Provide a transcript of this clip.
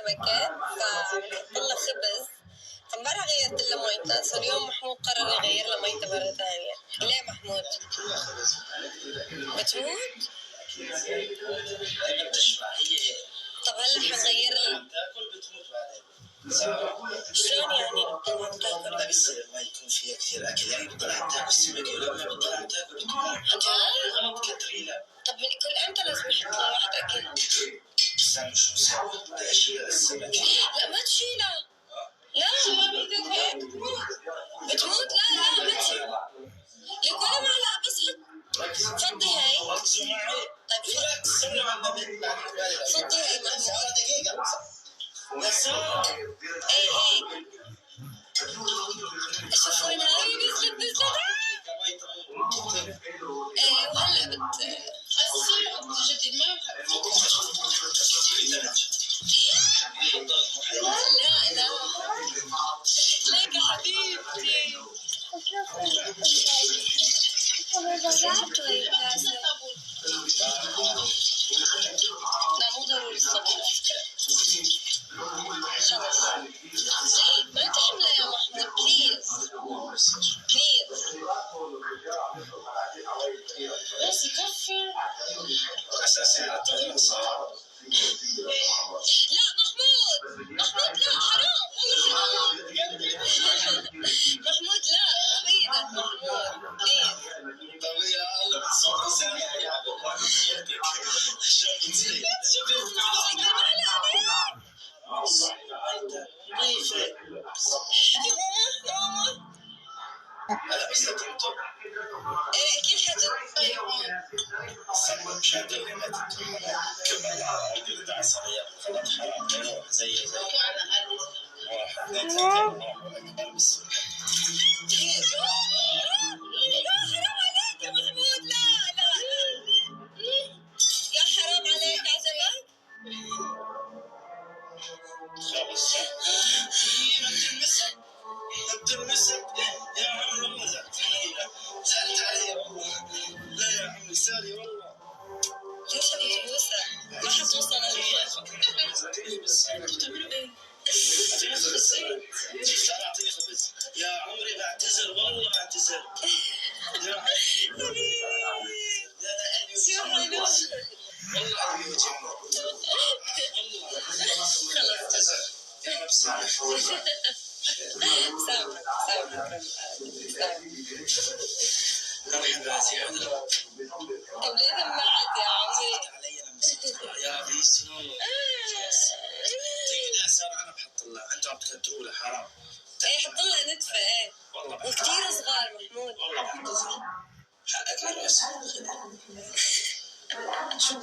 سمكة فبنحط لها خبز. امبارح غيرت لها ميتها، سو اليوم محمود قرر يغير لها ميتها مرة ثانية. ليه محمود؟ بتموت؟ طب هلا حنغير لها. تاكل بتموت بعدين. شلون يعني بتضل عم تاكل؟ ما بيصير ما يكون فيها كثير اكل، يعني بتضل عم تاكل سمكة ولما بتضل عم تاكل بتموت. غلط كتري لا. طب كل امتى لازم يحط لها واحد اكل؟ استنى شو نسوي؟ بدي اشيل السمكة. لا ما تشيلها. لا بايدك هيك بتموت. لا ما تشيل. لك ولا معلقة بس حط. فضي هاي. ركزوا معي. طيب صلوا على النبي. فضي هاي محمود. دقيقة. ايه هيك. شوفوا وين هاي نزلت. ايه وهلا جبتي الماء. لا ليك يا حبيبتي. لا مو ضروري الصبر. خلص ما تحمله يا محمود بليز. بس يكفي. أساسيات الصحة. لا محمود لا حرام محمود لا بإيدك محمود بليز. طب يا الله بتصوت رسالة يا شو بتصير؟ هلا بس تنطق. ايه اكيد حتنطق. استنى مش هدري ما تنطق. كمل عادي 11 ريال خلاص حرام زي واحد اثنين ثلاثة أكبر بس. لا حرام عليك يا محمود. لا يا حرام عليك عجبك؟ خلص انت المسك يا عم والله زعلت علي والله. لا يا عمي سوري والله. ليش بتبوسها؟ ما حتوصل انا. بتعملوا ايه؟ اعطيني خبز يا عمري. بعتذر والله بعتذر يا حبيبي. شو حلو والله قلبي وجعني والله. خلاص يا رب سامحك. مرحبا زيادة. طب ليه دمعت يا عمي؟ علي لما صرت يا بيسو. دقيقة صار أنا بحط لها، أنتوا عم تكتروا لها حرام. إيه حط لها نتفة. إيه والله وكثير صغار محمود. والله بعتذر حقك على راسي. شو